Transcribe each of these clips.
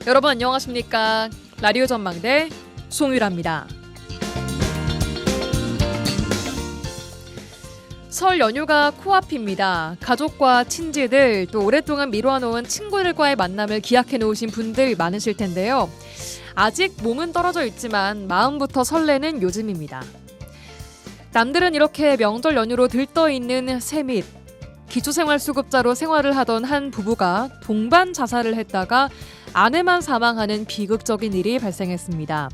여러분 안녕하십니까? 라디오 전망대 송유라입니다. 설 연휴가 코앞입니다. 가족과 친지들 또 오랫동안 미뤄놓은 친구들과의 만남을 기약해 놓으신 분들 많으실 텐데요. 아직 몸은 떨어져 있지만 마음부터 설레는 요즘입니다. 남들은 이렇게 명절 연휴로 들떠있는 새밑, 기초생활수급자로 생활을 하던 한 부부가 동반 자살을 했다가 아내만 사망하는 비극적인 일이 발생했습니다.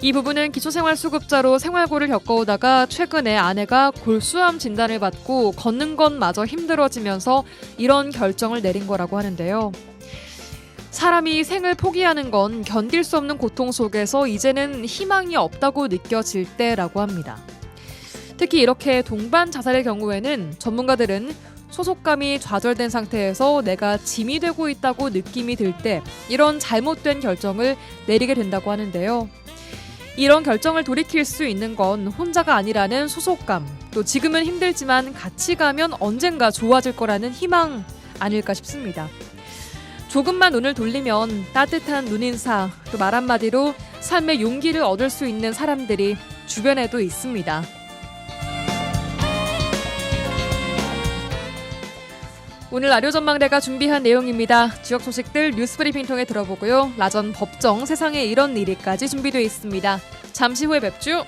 이 부부는 기초생활수급자로 생활고를 겪어오다가 최근에 아내가 골수암 진단을 받고 걷는 것마저 힘들어지면서 이런 결정을 내린 거라고 하는데요. 사람이 생을 포기하는 건 견딜 수 없는 고통 속에서 이제는 희망이 없다고 느껴질 때라고 합니다. 특히 이렇게 동반 자살의 경우에는 전문가들은 소속감이 좌절된 상태에서 내가 짐이 되고 있다고 느낌이 들 때 이런 잘못된 결정을 내리게 된다고 하는데요. 이런 결정을 돌이킬 수 있는 건 혼자가 아니라는 소속감, 또 지금은 힘들지만 같이 가면 언젠가 좋아질 거라는 희망 아닐까 싶습니다. 조금만 눈을 돌리면 따뜻한 눈인사, 또 말 한마디로 삶의 용기를 얻을 수 있는 사람들이 주변에도 있습니다. 오늘 라디오 전망대가 준비한 내용입니다. 지역 소식들 뉴스브리핑 통해 들어보고요. 라전 법정 세상에 이런 일이까지 준비되어 있습니다. 잠시 후에 뵙죠.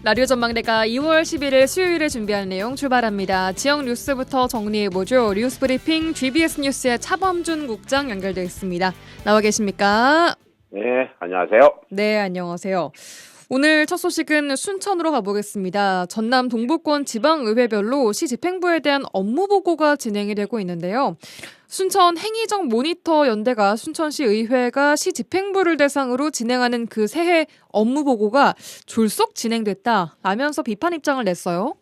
라디오 전망대가 2월 11일 수요일에 준비한 내용 출발합니다. 지역 뉴스부터 정리해보죠. 뉴스브리핑 GBS 뉴스의 차범준 국장 연결되어 있습니다. 나와 계십니까? 네, 안녕하세요. 네, 안녕하세요. 오늘 첫 소식은 순천으로 가보겠습니다. 전남 동부권 지방의회별로 시 집행부에 대한 업무 보고가 진행이 되고 있는데요. 순천 행위적 모니터 연대가 순천시 의회가 시 집행부를 대상으로 진행하는 그 새해 업무 보고가 졸속 진행됐다라면서 비판 입장을 냈어요.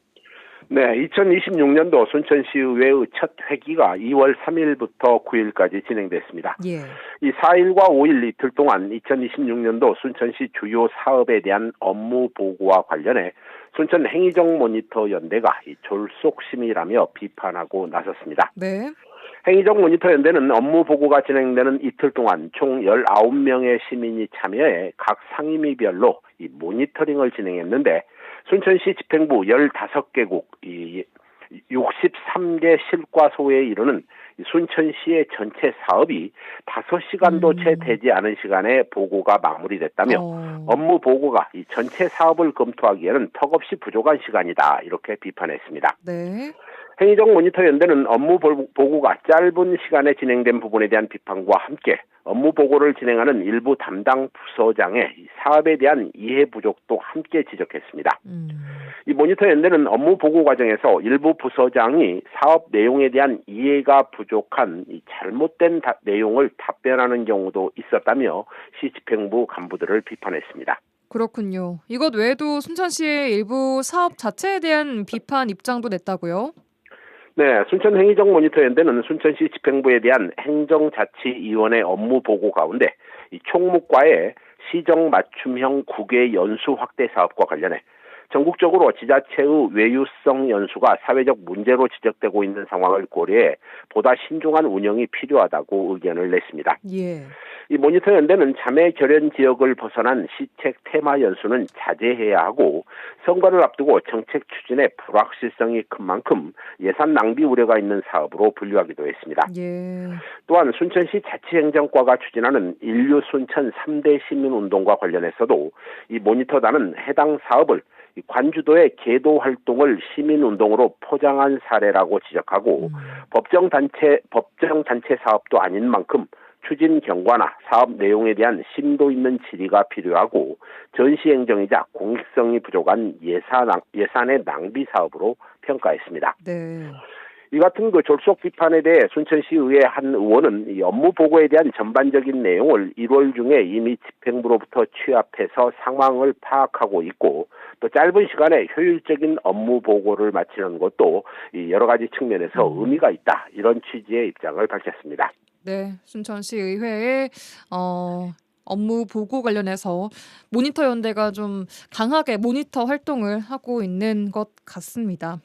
네, 2026년도 순천시의회의 첫 회기가 2월 3일부터 9일까지 진행됐습니다. 예. 이 4일과 5일 이틀 동안 2026년도 순천시 주요 사업에 대한 업무 보고와 관련해 순천 행위적 모니터 연대가 졸속 심의라며 비판하고 나섰습니다. 네. 행위적 모니터 연대는 업무 보고가 진행되는 이틀 동안 총 19명의 시민이 참여해 각 상임위별로 이 모니터링을 진행했는데 순천시 집행부 15개국 63개 실과소에 이르는 순천시의 전체 사업이 5시간도 채 되지 않은 시간에 보고가 마무리됐다며 업무 보고가 이 전체 사업을 검토하기에는 턱없이 부족한 시간이다 이렇게 비판했습니다. 네. 행위적 모니터 연대는 업무 보고가 짧은 시간에 진행된 부분에 대한 비판과 함께 업무 보고를 진행하는 일부 담당 부서장의 사업에 대한 이해 부족도 함께 지적했습니다. 이 모니터 연대는 업무 보고 과정에서 일부 부서장이 사업 내용에 대한 이해가 부족한 이 잘못된 내용을 답변하는 경우도 있었다며 시 집행부 간부들을 비판했습니다. 그렇군요. 이것 외에도 순천시의 일부 사업 자체에 대한 비판 입장도 냈다고요? 네, 순천 행위적 모니터 연대는 순천시 집행부에 대한 행정자치위원회 업무 보고 가운데 이 총무과의 시정 맞춤형 국외 연수 확대 사업과 관련해 전국적으로 지자체의 외유성 연수가 사회적 문제로 지적되고 있는 상황을 고려해 보다 신중한 운영이 필요하다고 의견을 냈습니다. 예. 이 모니터 연대는 자매 결연 지역을 벗어난 시책 테마 연수는 자제해야 하고 선거를 앞두고 정책 추진에 불확실성이 큰 만큼 예산 낭비 우려가 있는 사업으로 분류하기도 했습니다. 예. 또한 순천시 자치행정과가 추진하는 인류 순천 3대 시민운동과 관련해서도 이 모니터단은 해당 사업을 관주도의 계도 활동을 시민운동으로 포장한 사례라고 지적하고 법정 단체 사업도 아닌 만큼 추진 경과나 사업 내용에 대한 심도 있는 질의가 필요하고 전시행정이자 공익성이 부족한 예산의 낭비 사업으로 평가했습니다. 네. 이 같은 졸속 비판에 대해 순천시의회 한 의원은 이 업무 보고에 대한 전반적인 내용을 1월 중에 이미 집행부로부터 취합해서 상황을 파악하고 있고 또 짧은 시간에 효율적인 업무 보고를 마치는 것도 이 여러 가지 측면에서 의미가 있다. 이런 취지의 입장을 밝혔습니다. 네, 순천시 의회의 업무 보고 관련해서 모니터 연대가 좀 강하게 모니터 활동을 하고 있는 것 같습니다.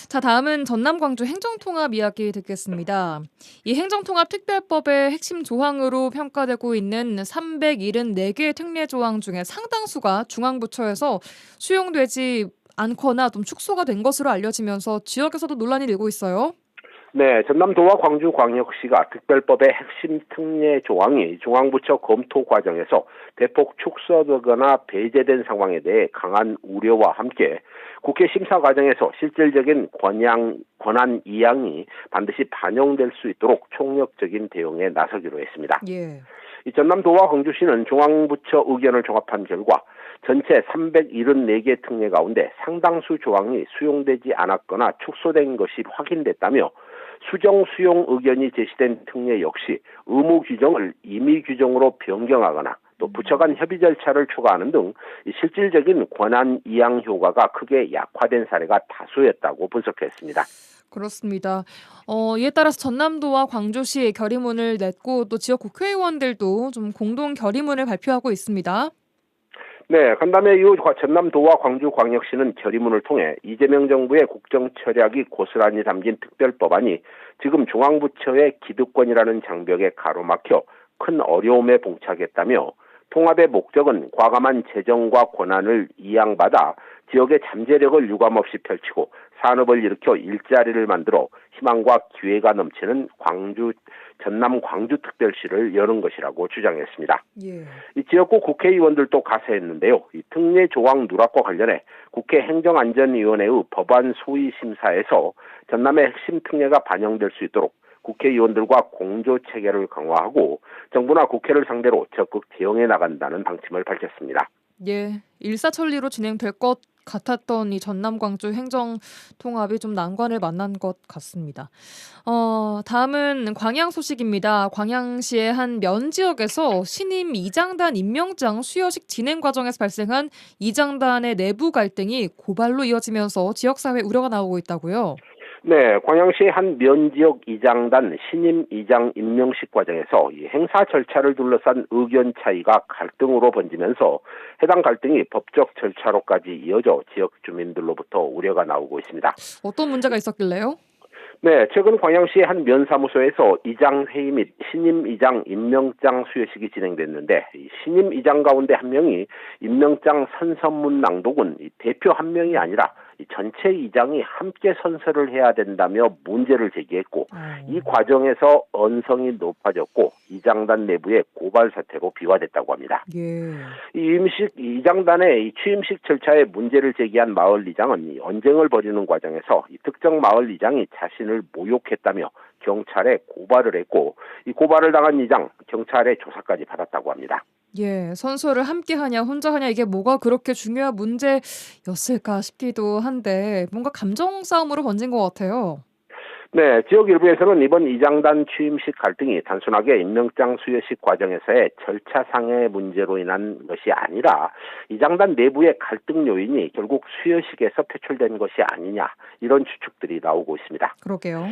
자, 다음은 전남 광주 행정통합 이야기 듣겠습니다. 이 행정통합 특별법의 핵심 조항으로 평가되고 있는 374개의 특례 조항 중에 상당수가 중앙부처에서 수용되지 않거나 좀 축소가 된 것으로 알려지면서 지역에서도 논란이 일고 있어요. 네, 전남도와 광주광역시가 특별법의 핵심 특례 조항이 중앙부처 검토 과정에서 대폭 축소되거나 배제된 상황에 대해 강한 우려와 함께 국회 심사 과정에서 실질적인 권한 이양이 반드시 반영될 수 있도록 총력적인 대응에 나서기로 했습니다. 예. 이 전남도와 광주시는 중앙부처 의견을 종합한 결과 전체 374개 특례 가운데 상당수 조항이 수용되지 않았거나 축소된 것이 확인됐다며 수용 의견이 제시된 특례 역시 의무 규정을 임의 규정으로 변경하거나 또 부처 간 협의 절차를 추가하는 등 실질적인 권한 이양 효과가 크게 약화된 사례가 다수였다고 분석했습니다. 그렇습니다. 이에 따라서 전남도와 광주시 결의문을 냈고 또 지역 국회의원들도 좀 공동 결의문을 발표하고 있습니다. 네, 간담회 이후 전남도와 광주광역시는 결의문을 통해 이재명 정부의 국정 철학이 고스란히 담긴 특별법안이 지금 중앙부처의 기득권이라는 장벽에 가로막혀 큰 어려움에 봉착했다며 통합의 목적은 과감한 재정과 권한을 이양받아 지역의 잠재력을 유감없이 펼치고 산업을 일으켜 일자리를 만들어 희망과 기회가 넘치는 전남 광주특별시를 여는 것이라고 주장했습니다. 예. 이 지역구 국회의원들도 가세했는데요. 이 특례 조항 누락과 관련해 국회 행정안전위원회의 법안 소위 심사에서 전남의 핵심 특례가 반영될 수 있도록 국회의원들과 공조 체계를 강화하고 정부나 국회를 상대로 적극 대응해 나간다는 방침을 밝혔습니다. 예, 일사천리로 진행될 것 같았던 이 전남 광주 행정 통합이 좀 난관을 만난 것 같습니다. 다음은 광양 소식입니다. 광양시의 한 면 지역에서 신임 이장단 임명장 수여식 진행 과정에서 발생한 이장단의 내부 갈등이 고발로 이어지면서 지역사회 우려가 나오고 있다고요. 네, 광양시 한 면지역 이장단 신임 이장 임명식 과정에서 이 행사 절차를 둘러싼 의견 차이가 갈등으로 번지면서 해당 갈등이 법적 절차로까지 이어져 지역 주민들로부터 우려가 나오고 있습니다. 어떤 문제가 있었길래요? 네, 최근 광양시 한 면사무소에서 이장 회의 및 신임 이장 임명장 수여식이 진행됐는데 신임 이장 가운데 한 명이 임명장 선서문 낭독은 대표 한 명이 아니라 전체 이장이 함께 선서를 해야 된다며 문제를 제기했고 이 과정에서 언성이 높아졌고 이장단 내부의 고발 사태로 비화됐다고 합니다. 예. 이장단의 취임식 절차에 문제를 제기한 마을이장은 언쟁을 벌이는 과정에서 특정 마을이장이 자신을 모욕했다며 경찰에 고발을 했고 이 고발을 당한 이장 경찰의 조사까지 받았다고 합니다. 예, 선서를 함께 하냐 혼자 하냐 이게 뭐가 그렇게 중요한 문제였을까 싶기도 한데 뭔가 감정 싸움으로 번진 것 같아요. 네, 지역 일부에서는 이번 이장단 취임식 갈등이 단순하게 임명장 수여식 과정에서의 절차상의 문제로 인한 것이 아니라 이장단 내부의 갈등 요인이 결국 수여식에서 표출된 것이 아니냐 이런 추측들이 나오고 있습니다. 그러게요.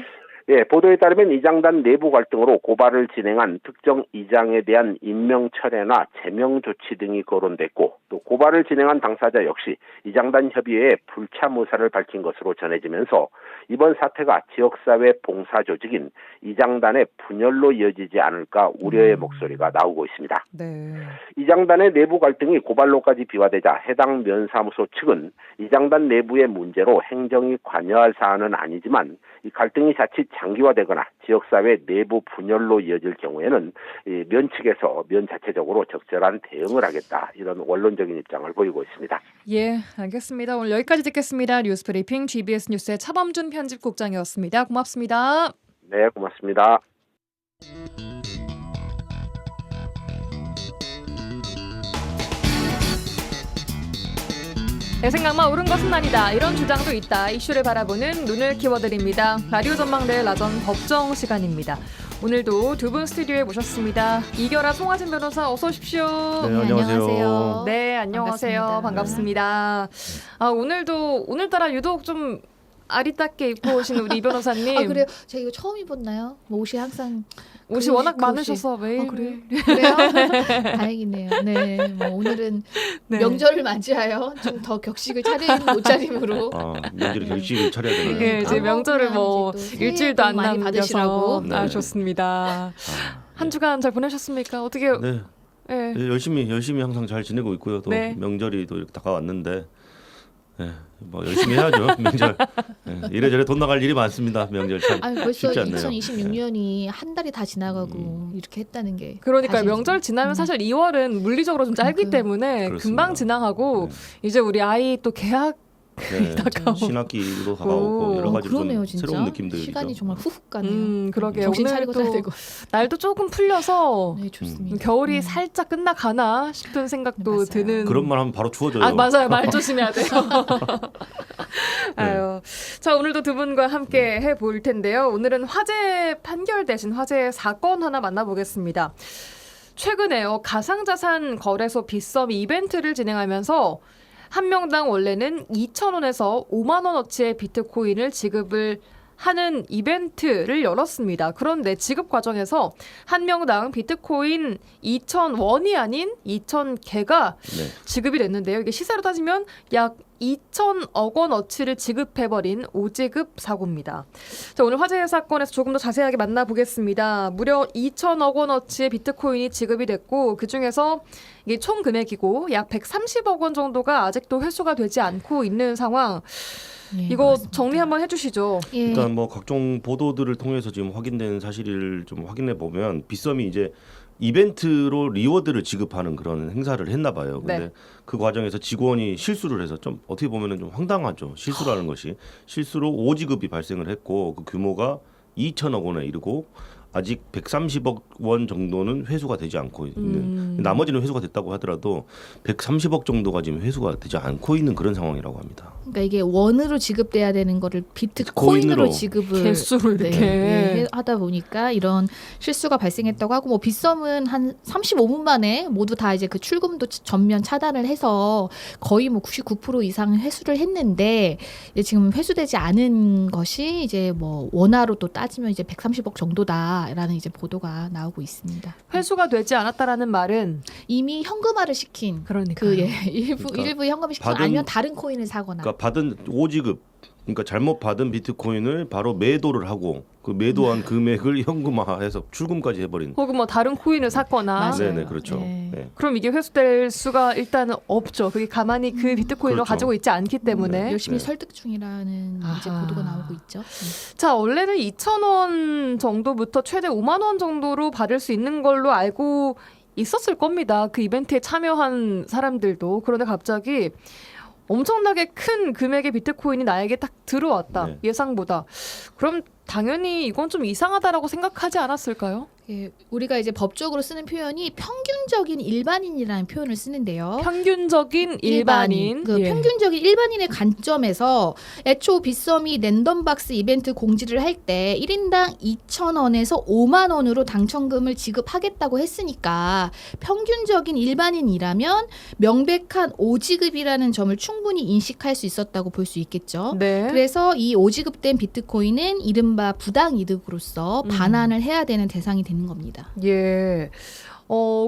예, 보도에 따르면 이장단 내부 갈등으로 고발을 진행한 특정 이장에 대한 임명 철회나 제명 조치 등이 거론됐고 또 고발을 진행한 당사자 역시 이장단 협의회에 불참 의사를 밝힌 것으로 전해지면서 이번 사태가 지역사회 봉사 조직인 이장단의 분열로 이어지지 않을까 우려의 목소리가 나오고 있습니다. 네. 이장단의 내부 갈등이 고발로까지 비화되자 해당 면사무소 측은 이장단 내부의 문제로 행정이 관여할 사안은 아니지만 이 갈등이 자칫 장기화되거나 지역사회 내부 분열로 이어질 경우에는 이 면 측에서 면 자체적으로 적절한 대응을 하겠다 이런 원론적인 입장을 보이고 있습니다. 예, 알겠습니다. 오늘 여기까지 듣겠습니다. 뉴스브리핑 GBS 뉴스의 차범준 편집국장이었습니다. 고맙습니다. 네, 고맙습니다. 내 생각만 옳은 것은 아니다. 이런 주장도 있다. 이슈를 바라보는 눈을 키워드립니다. 라디오 전망대 라전 법정 시간입니다. 오늘도 두 분 스튜디오에 모셨습니다. 이결아 송하진 변호사 어서 오십시오. 네, 안녕하세요. 네, 안녕하세요. 반갑습니다. 오늘도 오늘따라 유독 좀 아리따게 입고 오신 우리 이 변호사님. 아 그래요? 제가 이거 처음 입었나요? 뭐 옷이 항상 옷이 그 워낙 옷이- 많으셔서 매일. 그래요? 그래요? 다행이네요. 네, 뭐 오늘은 네. 명절을 맞이하여 좀 더 격식을 차린 옷차림으로. 명절에 결식을 차려야 되나요? 예, 이제 아, 명절을 그렇구나. 뭐 이제 또 새해 일주일도 복 안 많이 남겨서 받으시라고. 네. 좋습니다. 한 주간 잘 보내셨습니까? 어떻게? 네. 예. 네, 열심히 항상 잘 지내고 있고요. 또 네. 명절이 또 이렇게 다가왔는데, 네, 뭐 열심히 해야죠. 명절. 네, 이래저래 돈 나갈 일이 많습니다. 명절 참 아니 벌써 쉽지 않네요. 2026년이 한 달이 다 지나가고 이렇게 했다는 게. 그러니까 사실 명절 지나면 사실 2월은 물리적으로 좀 짧기 때문에 그렇습니다. 금방 지나가고 이제 우리 아이 또 개학 네, 다가오고. 신학기도 다가오고 여러 가지 그러네요, 좀 진짜. 새로운 느낌들이죠. 시간이 정말 후훅 가네요. 그러게요. 정신 오늘 차리고 또 살야 되고. 날도 조금 풀려서 네, 좋습니다. 겨울이 살짝 끝나가나 싶은 생각도 맞아요. 드는. 그런 말 하면 바로 추워져요. 아 맞아요. 말 조심해야 돼요. 아유, 자 오늘도 두 분과 함께 해볼 텐데요. 오늘은 화재 판결 대신 화재 사건 하나 만나보겠습니다. 최근에요 가상자산 거래소 빗썸 이벤트를 진행하면서 한 명당 원래는 2,000원에서 5만 원어치의 비트코인을 지급을 하는 이벤트를 열었습니다. 그런데 지급 과정에서 한 명당 비트코인 2,000원이 아닌 2,000개가 네. 지급이 됐는데요. 이게 시세로 따지면 약 2,000억 원어치를 지급해버린 오지급 사고입니다. 자, 오늘 화재 사건에서 조금 더 자세하게 만나보겠습니다. 무려 2,000억 원어치의 비트코인이 지급이 됐고 그중에서 이게 총 금액이고 약 130억 원 정도가 아직도 회수가 되지 않고 있는 상황. 네, 이거 맞습니다. 정리 한번 해주시죠. 예. 일단 뭐 각종 보도들을 통해서 지금 확인된 사실을 좀 확인해 보면 빗썸이 이제 이벤트로 리워드를 지급하는 그런 행사를 했나 봐요. 근데 네. 그 과정에서 직원이 실수를 해서 좀 어떻게 보면은 좀 황당하죠. 실수라는 것이 실수로 오지급이 발생을 했고 그 규모가 2천억 원에 이르고 아직 130억 원 정도는 회수가 되지 않고 있는 나머지는 회수가 됐다고 하더라도 130억 정도가 지금 회수가 되지 않고 있는 그런 상황이라고 합니다. 그러니까 이게 원으로 지급돼야 되는 거를 비트코인으로 비트코인으로 지급을 개수로 이렇게. 하다 보니까 이런 실수가 발생했다고 하고 뭐 빗썸은 한 35분 만에 모두 다 이제 그 출금도 전면 차단을 해서 거의 뭐 99% 이상 회수를 했는데 이제 지금 회수되지 않은 것이 이제 뭐 원화로 또 따지면 이제 130억 정도다라는 이제 보도가 나오고 있습니다. 회수가 되지 않았다라는 말은 이미 현금화를 시킨 그러니까 그 일부 그러니까 일부 현금화 시킨 받은- 아니면 다른 코인을 사거나. 그러니까 받은 오지급 그러니까 잘못 받은 비트코인을 바로 매도를 하고 그 매도한 금액을 현금화해서 출금까지 해버린. 혹은 뭐 다른 코인을 샀거나 맞아요. 네네 그렇죠. 네. 네. 그럼 이게 회수될 수가 일단은 없죠. 그게 가만히 그 비트코인을 그렇죠. 가지고 있지 않기 때문에. 열심히 네. 설득 중이라는 이제 아하. 보도가 나오고 있죠. 자, 원래는 2,000원 정도부터 최대 5만 원 정도로 받을 수 있는 걸로 알고 있었을 겁니다. 그 이벤트에 참여한 사람들도. 그런데 갑자기 엄청나게 큰 금액의 비트코인이 나에게 딱 들어왔다. 네. 예상보다. 그럼 당연히 이건 좀 이상하다라고 생각하지 않았을까요? 예, 우리가 이제 법적으로 쓰는 표현이 평균적인 일반인이라는 표현을 쓰는데요. 평균적인 일반인. 그 예. 평균적인 일반인의 관점에서 애초 빗썸이 랜덤박스 이벤트 공지를 할 때 1인당 2,000원에서 5만 원으로 당첨금을 지급하겠다고 했으니까 평균적인 일반인이라면 명백한 오지급이라는 점을 충분히 인식할 수 있었다고 볼 수 있겠죠. 네. 그래서 이 오지급된 비트코인은 이른바 부당이득으로서 반환을 해야 되는 대상이 되는 겁니다. 예.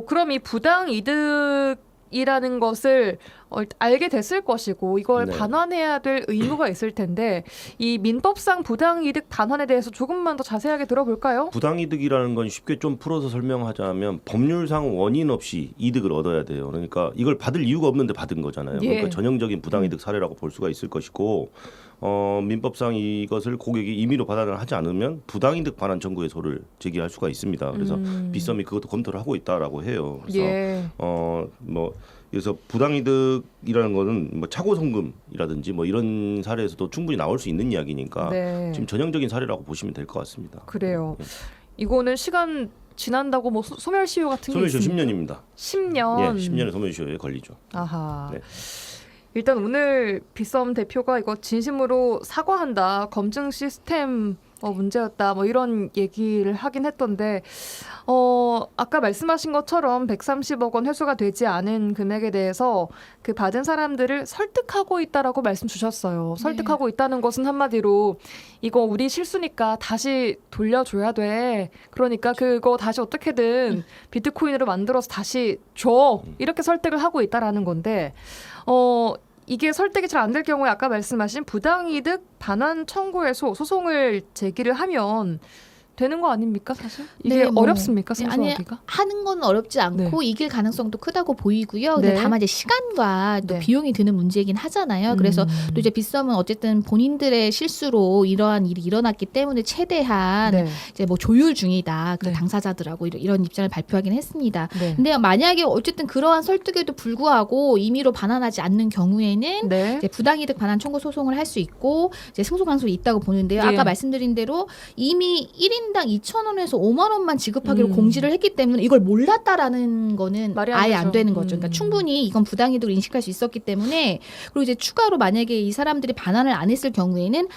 그럼 이 부당 이득이라는 것을 알게 됐을 것이고 이걸 네. 반환해야 될 의무가 있을 텐데 이 민법상 부당 이득 반환에 대해서 조금만 더 자세하게 들어볼까요? 부당이득이라는 건 쉽게 좀 풀어서 설명하자면 법률상 원인 없이 이득을 얻어야 돼요. 그러니까 이걸 받을 이유가 없는데 받은 거잖아요. 예. 그러니까 전형적인 부당이득 사례라고 볼 수가 있을 것이고 민법상 이것을 고객이 임의로 반환을 하지 않으면 부당이득 반환 청구의 소를 제기할 수가 있습니다. 그래서 빗썸이 그것도 검토를 하고 있다라고 해요. 그래서 예. 그래서 부당이득이라는 거는 뭐 차고 송금이라든지 뭐 이런 사례에서도 충분히 나올 수 있는 이야기니까 네. 지금 전형적인 사례라고 보시면 될 것 같습니다. 그래요. 예. 이거는 시간 지난다고 뭐 소멸시효 같은 게 소멸시효 있습니까? 10년입니다. 10년. 예, 10년의 소멸시효에 걸리죠. 아하. 네. 일단 오늘 빗썸 대표가 이거 진심으로 사과한다. 검증 시스템을 문제였다. 뭐 이런 얘기를 하긴 했던데 아까 말씀하신 것처럼 130억 원 회수가 되지 않은 금액에 대해서 그 받은 사람들을 설득하고 있다라고 말씀 주셨어요. 설득하고 있다는 것은 한마디로 이거 우리 실수니까 다시 돌려줘야 돼. 그러니까 그거 다시 어떻게든 비트코인으로 만들어서 다시 줘. 이렇게 설득을 하고 있다라는 건데 이게 설득이 잘 안 될 경우에 아까 말씀하신 부당이득 반환 청구해서 소송을 제기를 하면 되는 거 아닙니까 사실? 이게 네, 뭐, 어렵습니까 네, 승소하기가? 하는 건 어렵지 않고 이길 가능성도 크다고 보이고요. 근데 네. 다만 이제 시간과 또 네. 비용이 드는 문제이긴 하잖아요. 그래서 또 이제 빗썸은 어쨌든 본인들의 실수로 이러한 일이 일어났기 때문에 최대한 네. 이제 뭐 조율 중이다. 그 네. 당사자들하고 이런 입장을 발표하긴 했습니다. 네. 근데 만약에 어쨌든 그러한 설득에도 불구하고 임의로 반환하지 않는 경우에는 네. 이제 부당이득 반환 청구 소송을 할 수 있고 이제 승소 가능성이 있다고 보는데요. 예. 아까 말씀드린 대로 이미 1인당 2,000원에서 5만 원만 지급하기로 음. 공지를 했기 때문에 이걸 몰랐다라는 거는 말이 안 아예 되죠. 안 되는 거죠. 그러니까 충분히 이건 부당이득을 인식할 수 있었기 때문에 그리고 이제 추가로 만약에 이 사람들이 반환을 안 했을 경우에는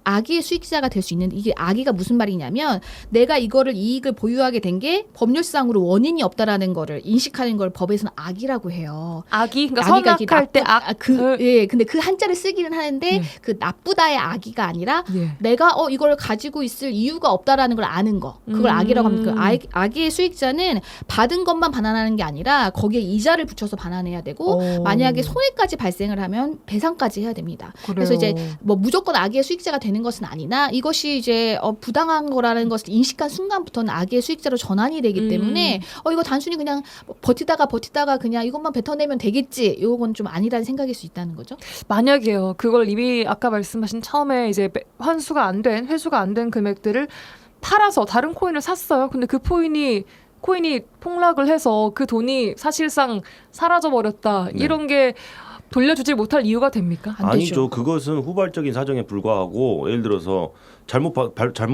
악의의 수익자가 될 수 있는데 이게 악의가 무슨 말이냐면 내가 이거를 이익을 보유하게 된 게 법률상으로 원인이 없다라는 거를 인식하는 걸 법에서는 악의라고 해요. 악의, 그러니까 악의가 이게 선악할 때 악. 근데 그 한자를 쓰기는 하는데 예. 그 나쁘다의 악의가 아니라 예. 내가 이걸 가지고 있을 이유가 없다라는 걸 아는 거. 그걸 악의라고 합니다. 그 악의의 수익자는 받은 것만 반환하는 게 아니라 거기에 이자를 붙여서 반환해야 되고 만약에 손해까지 발생을 하면 배상까지 해야 됩니다. 그래서 이제 뭐 무조건 악의의 수익자가 되는 것은 아니나 이것이 이제 부당한 거라는 것을 인식한 순간부터는 악의의 수익자로 전환이 되기 때문에 이거 단순히 그냥 버티다가 그냥 이것만 뱉어내면 되겠지. 이건 좀 아니라는 생각일 수 있다는 거죠. 만약에요. 그걸 이미 아까 말씀하신 처음에 이제 회수가 안 된 금액들을 팔아서 다른 코인을 샀어요. 근데 그 코인이 폭락을 해서 그 돈이 사실상 사라져 버렸다. 네. 이런 게 돌려주지 못할 이유가 됩니까? 안 아니죠. 되죠. 그것은 후발적인 사정에 불과하고 예를 들어서 잘못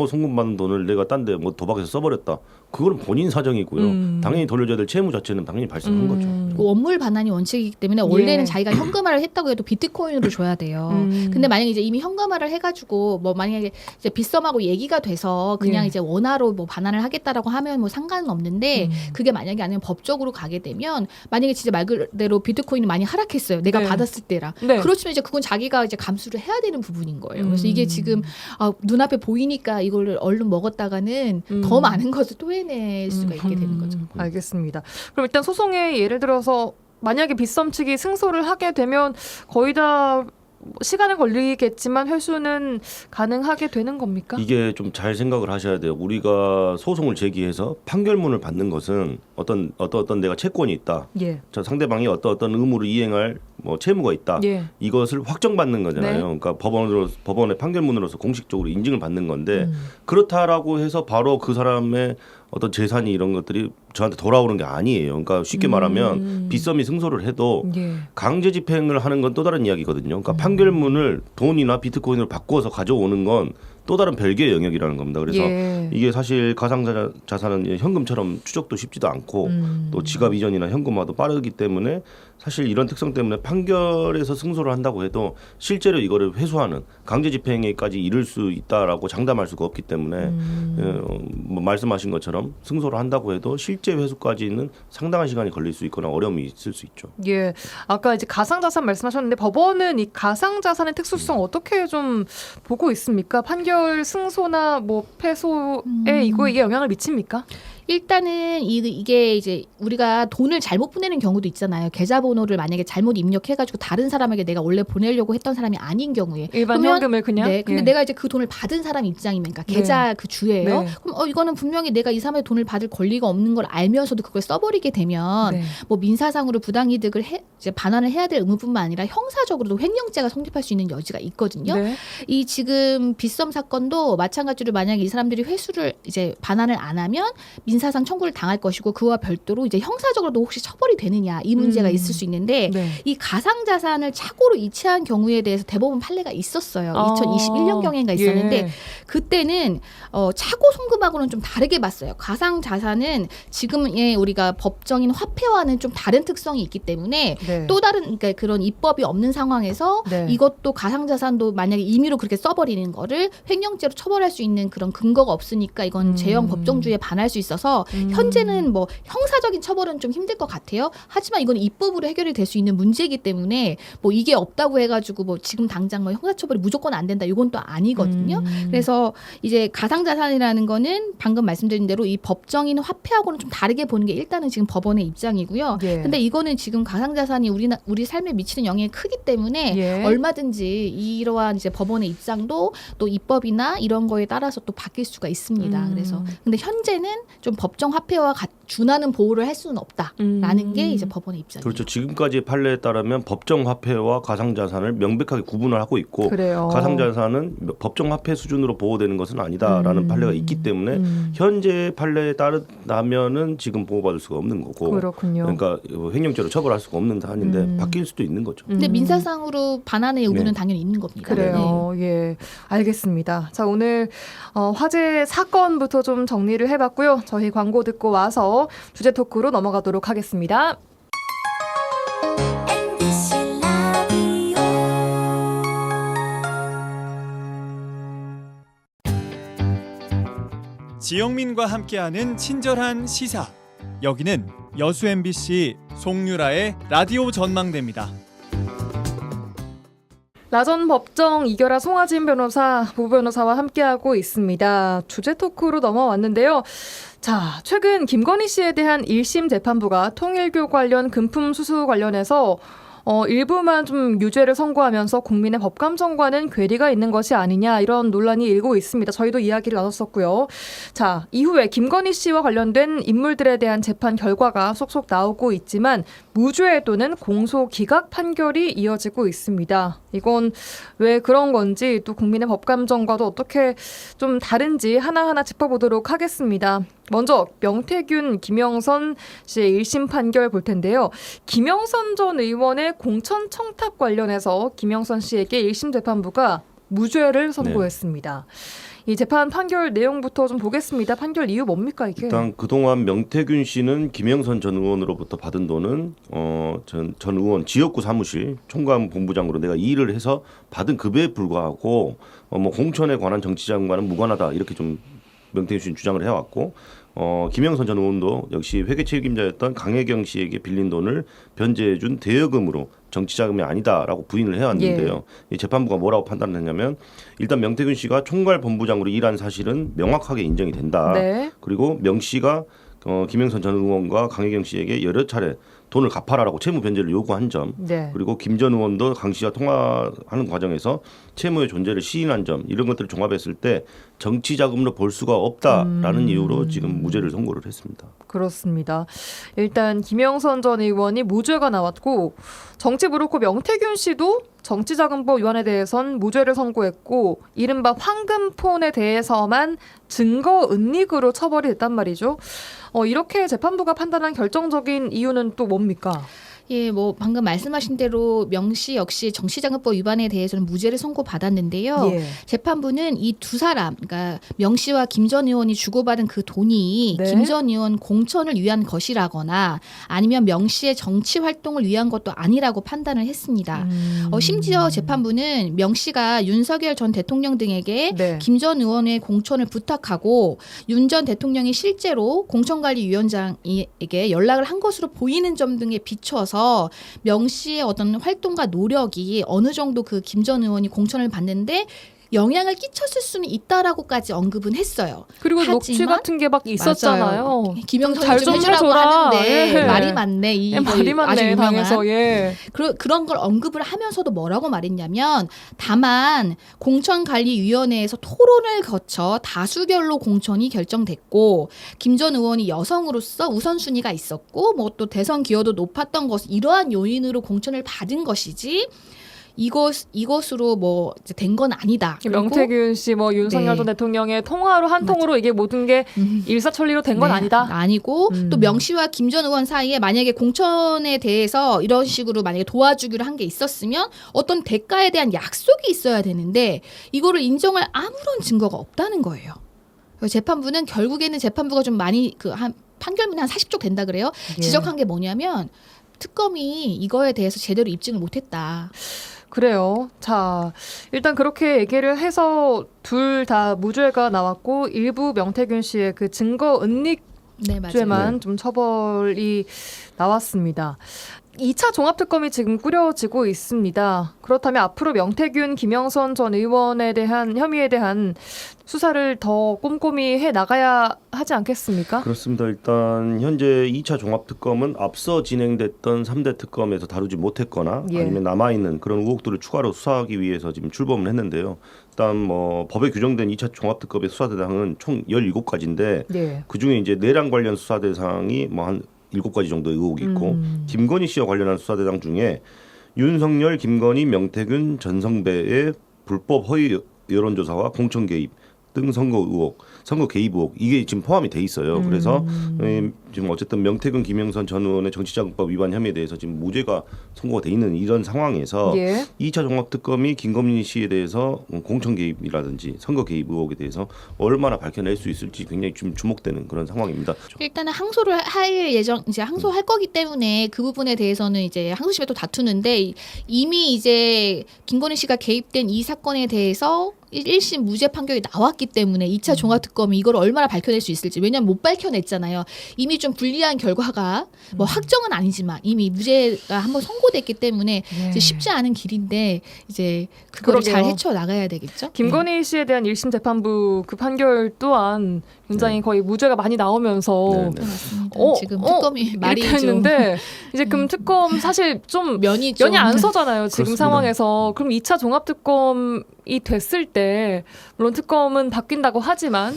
송금받은 돈을 내가 딴 데 뭐 도박해서 써버렸다. 그건 본인 사정이고요. 당연히 돌려줘야 될 채무 자체는 당연히 발생한 거죠. 그 원물 반환이 원칙이기 때문에 원래는 예. 자기가 현금화를 했다고 해도 비트코인으로 줘야 돼요. 근데 만약에 이제 이미 현금화를 해가지고 뭐 만약에 이제 빗썸하고 얘기가 돼서 그냥 예. 이제 원화로 뭐 반환을 하겠다라고 하면 뭐 상관은 없는데 그게 만약에 아니면 법적으로 가게 되면 만약에 진짜 말 그대로 비트코인이 많이 하락했어요. 내가 네. 받았을 때랑. 네. 그렇지만 이제 그건 자기가 이제 감수를 해야 되는 부분인 거예요. 그래서 이게 지금 눈앞에 보이니까 이걸 얼른 먹었다가는 더 많은 것을 토해낼 수가 있게 되는 거죠. 알겠습니다. 그럼 일단 소송에 예를 들어서 만약에 빗썸 측이 승소를 하게 되면 거의 다 시간은 걸리겠지만 회수는 가능하게 되는 겁니까? 이게 좀 잘 생각을 하셔야 돼요. 우리가 소송을 제기해서 판결문을 받는 것은 어떤 내가 채권이 있다. 예. 저 상대방이 어떤 의무를 이행할 뭐 채무가 있다. 예. 이것을 확정받는 거잖아요. 네. 그러니까 법원의 판결문으로서 공식적으로 인증을 받는 건데 그렇다라고 해서 바로 그 사람의 어떤 재산이 이런 것들이 저한테 돌아오는 게 아니에요. 그러니까 쉽게 말하면 빗썸이 승소를 해도 예. 강제 집행을 하는 건 또 다른 이야기거든요. 그러니까 판결문을 돈이나 비트코인으로 바꿔서 가져오는 건 또 다른 별개의 영역이라는 겁니다. 그래서 예. 이게 사실 가상자산은 현금처럼 추적도 쉽지도 않고 또 지갑 이전이나 현금화도 빠르기 때문에 사실 이런 특성 때문에 판결에서 승소를 한다고 해도 실제로 이거를 회수하는 강제 집행에까지 이를 수 있다라고 장담할 수가 없기 때문에 뭐 말씀하신 것처럼 승소를 한다고 해도 실제 회수까지는 상당한 시간이 걸릴 수 있거나 어려움이 있을 수 있죠. 예. 아까 이제 가상자산 말씀하셨는데 법원은 이 가상자산의 특수성 어떻게 좀 보고 있습니까? 판결 승소나 뭐 패소에 이게 영향을 미칩니까? 일단은 이게 이제 우리가 돈을 잘못 보내는 경우도 있잖아요. 계좌번호를 만약에 잘못 입력해가지고 다른 사람에게 내가 원래 보내려고 했던 사람이 아닌 경우에 일반 그러면 현금을 그냥. 네, 근데 예. 내가 이제 그 돈을 받은 사람 입장이면, 그러니까 계좌 그 주예요. 네. 그럼 이거는 분명히 내가 이 사람의 돈을 받을 권리가 없는 걸 알면서도 그걸 써버리게 되면 네. 뭐 민사상으로 부당이득을 이제 반환을 해야 될 의무뿐만 아니라 형사적으로도 횡령죄가 성립할 수 있는 여지가 있거든요. 네. 이 지금 빗썸 사건도 마찬가지로 만약에 이 사람들이 회수를 이제 반환을 안 하면 민사상 청구를 당할 것이고 그와 별도로 이제 형사적으로도 혹시 처벌이 되느냐 이 문제가 있을 수 있는데 네. 이 가상자산을 착오로 이체한 경우에 대해서 대법원 판례가 있었어요. 2021년 경에가 있었는데 예. 그때는 착오 송금하고는 좀 다르게 봤어요. 가상자산은 지금의 우리가 법정인 화폐와는 좀 다른 특성이 있기 때문에 네. 또 다른 그러니까 그런 입법이 없는 상황에서 네. 이것도 가상자산도 만약에 임의로 그렇게 써버리는 거를 횡령죄로 처벌할 수 있는 그런 근거가 없으니까 이건 제형 법정주의에 반할 수 있어서 현재는 뭐 형사적인 처벌은 좀 힘들 것 같아요. 하지만 이건 입법으로 해결이 될 수 있는 문제이기 때문에 뭐 이게 없다고 해가지고 뭐 지금 당장 뭐 형사처벌이 무조건 안 된다 이건 또 아니거든요. 그래서 이제 가상자산이라는 거는 방금 말씀드린 대로 이 법정인 화폐하고는 좀 다르게 보는 게 일단은 지금 법원의 입장이고요. 예. 근데 이거는 지금 가상자산이 우리 삶에 미치는 영향이 크기 때문에 예. 얼마든지 이러한 이제 법원의 입장도 또 입법이나 이런 거에 따라서 또 바뀔 수가 있습니다. 그래서 근데 현재는 좀 법정 화폐와 준하는 보호를 할 수는 없다라는 게 이제 법원의 입장이에요. 그렇죠. 지금까지 판례에 따르면 법정 화폐와 가상자산을 명백하게 구분을 하고 있고 그래요. 가상자산은 법정 화폐 수준으로 보호되는 것은 아니다라는 판례가 있기 때문에 현재 판례에 따르다면은 지금 보호받을 수가 없는 거고 그렇군요. 그러니까 횡령죄로 처벌할 수가 없는 사안인데 바뀔 수도 있는 거죠. 근데 민사상으로 반환의 요구는 네. 당연히 있는 겁니다. 그래요. 예, 알겠습니다. 자, 오늘 화제 사건부터 좀 정리를 해봤고요. 저희 광고 듣고 와서 주제 토크로 넘어가도록 하겠습니다. MBC 라디오 지영민과 함께하는 친절한 시사. 여기는 여수 MBC 송유라의 라디오 전망대입니다. 라전 법정 이결아 송하진 변호사, 부 변호사와 함께하고 있습니다. 주제 토크로 넘어왔는데요. 자, 최근 김건희 씨에 대한 1심 재판부가 통일교 관련 금품 수수 관련해서 일부만 좀 유죄를 선고하면서 국민의 법감정과는 괴리가 있는 것이 아니냐 이런 논란이 일고 있습니다. 저희도 이야기를 나눴었고요. 자, 이후에 김건희 씨와 관련된 인물들에 대한 재판 결과가 속속 나오고 있지만 무죄 또는 공소 기각 판결이 이어지고 있습니다. 이건 왜 그런 건지 또 국민의 법감정과도 어떻게 좀 다른지 하나하나 짚어보도록 하겠습니다. 먼저 명태균, 김영선 씨의 1심 판결 볼 텐데요. 김영선 전 의원의 공천 청탁 관련해서 김영선 씨에게 1심 재판부가 무죄를 선고했습니다. 이 재판 판결 내용부터 좀 보겠습니다. 판결 이유 뭡니까 이게? 일단 그동안 명태균 씨는 김영선 전 의원으로부터 받은 돈은 전 의원 지역구 사무실 총괄 본부장으로 내가 이 일을 해서 받은 급여에 불과하고 뭐 공천에 관한 정치자금과는 무관하다 이렇게 좀 명태균 씨는 주장을 해왔고 김영선 전 의원도 역시 회계 책임자였던 강혜경 씨에게 빌린 돈을 변제해준 대여금으로 정치자금이 아니다라고 부인을 해왔는데요. 이 재판부가 뭐라고 판단을 했냐면 일단 명태균 씨가 총괄 본부장으로 일한 사실은 명확하게 인정이 된다. 네. 그리고 명 씨가 김영선 전 의원과 강혜경 씨에게 여러 차례 돈을 갚아라라고 채무 변제를 요구한 점, 네. 그리고 김 전 의원도 강 씨와 통화하는 과정에서 채무의 존재를 시인한 점 이런 것들을 종합했을 때 정치 자금으로 볼 수가 없다라는 이유로 지금 무죄를 선고를 했습니다. 그렇습니다. 일단 김영선 전 의원이 무죄가 나왔고 정치부르코 명태균 씨도 정치자금법 위반에 대해선 무죄를 선고했고 이른바 황금폰에 대해서만 증거 은닉으로 처벌이 됐단 말이죠. 이렇게 재판부가 판단한 결정적인 이유는 또 뭡니까? 예, 뭐 방금 말씀하신 대로 명 씨 역시 정치자금법 위반에 대해서는 무죄를 선고받았는데요. 예. 재판부는 이 두 사람, 그러니까 명 씨와 김 전 의원이 주고받은 그 돈이 네. 김 전 의원 공천을 위한 것이라거나 아니면 명 씨의 정치 활동을 위한 것도 아니라고 판단을 했습니다. 심지어 재판부는 명 씨가 윤석열 전 대통령 등에게 네. 김 전 의원의 공천을 부탁하고 윤 전 대통령이 실제로 공천관리위원장에게 연락을 한 것으로 보이는 점 등에 비춰서 명 씨의 어떤 활동과 노력이 어느 정도 그 김 전 의원이 공천을 받는데 영향을 끼쳤을 수는 있다라고까지 언급은 했어요. 그리고 녹취 하지만 같은 게 막 있었잖아요. 김영선이 잘 좀 좀 해주라고 해줘라. 하는데 예. 말이 많네. 예, 말이 많네 당해서. 예. 그런 걸 언급을 하면서도 뭐라고 말했냐면 다만 공천관리위원회에서 토론을 거쳐 다수결로 공천이 결정됐고 김 전 의원이 여성으로서 우선순위가 있었고 뭐 또 대선 기여도 높았던 것 이러한 요인으로 공천을 받은 것이지 이것으로 뭐 된 건 아니다. 그리고 명태균 씨, 뭐 윤석열 네. 전 대통령의 통화로 한 통으로 이게 모든 게 일사천리로 된 건 네, 아니다. 아니고 또 명 씨와 김 전 의원 사이에 만약에 공천에 대해서 이런 식으로 만약에 도와주기로 한 게 있었으면 어떤 대가에 대한 약속이 있어야 되는데 이거를 인정할 아무런 증거가 없다는 거예요. 그래서 재판부는 결국에는 재판부가 좀 많이 한 판결문이 한 40쪽 된다 그래요. 예. 지적한 게 뭐냐면 특검이 이거에 대해서 제대로 입증을 못했다. 그래요. 자, 일단 그렇게 얘기를 해서 둘 다 무죄가 나왔고 일부 명태균 씨의 그 증거 은닉죄만 네, 맞아요. 좀 처벌이 나왔습니다. 2차 종합특검이 지금 꾸려지고 있습니다. 그렇다면 앞으로 명태균, 김영선 전 의원에 대한 혐의에 대한 수사를 더 꼼꼼히 해 나가야 하지 않겠습니까? 그렇습니다. 일단 현재 2차 종합특검은 앞서 진행됐던 3대 특검에서 다루지 못했거나 예. 아니면 남아있는 그런 의혹들을 추가로 수사하기 위해서 지금 출범을 했는데요. 일단 뭐 법에 규정된 2차 종합특검의 수사 대상은 총 17가지인데 네. 그중에 이제 내란 관련 수사 대상이 뭐 한 7가지 정도 의혹이 있고 김건희 씨와 관련한 수사 대상 중에 윤석열, 김건희, 명태균, 전성배의 불법 허위 여론조사와 공천 개입 등 선거 의혹, 선거 개입 의혹 이게 지금 포함이 돼 있어요. 그래서 지금 어쨌든 명태균, 김영선 전 의원의 정치자금법 위반 혐의에 대해서 지금 무죄가 선고가 돼 있는 이런 상황에서 예. 2차 종합특검이 김건희 씨에 대해서 공천 개입이라든지 선거 개입 의혹에 대해서 얼마나 밝혀낼 수 있을지 굉장히 좀 주목되는 그런 상황입니다. 일단은 항소를 할 예정, 이제 항소할 거기 때문에 그 부분에 대해서는 이제 항소심에 또 다투는데 이미 이제 김건희 씨가 개입된 이 사건에 대해서 1심 무죄 판결이 나왔기 때문에 2차 종합특검이 이걸 얼마나 밝혀낼 수 있을지 왜냐하면 못 밝혀냈잖아요. 이미 좀 불리한 결과가 뭐 확정은 아니지만 이미 무죄가 한번 선고됐기 때문에 예. 이제 쉽지 않은 길인데 이제 그거를 잘 그러게요. 헤쳐 나가야 되겠죠. 김건희 씨에 대한 1심 재판부 그 판결 또한 굉장히 거의 무죄가 많이 나오면서 네, 네. 네, 맞습니다. 어, 지금 특검이 말이 이렇게 좀 했는데 이제 그럼 특검 사실 좀 면이 좀 연이 안 서잖아요. 지금 그렇습니다. 상황에서. 그럼 2차 종합특검이 됐을 때 물론 특검은 바뀐다고 하지만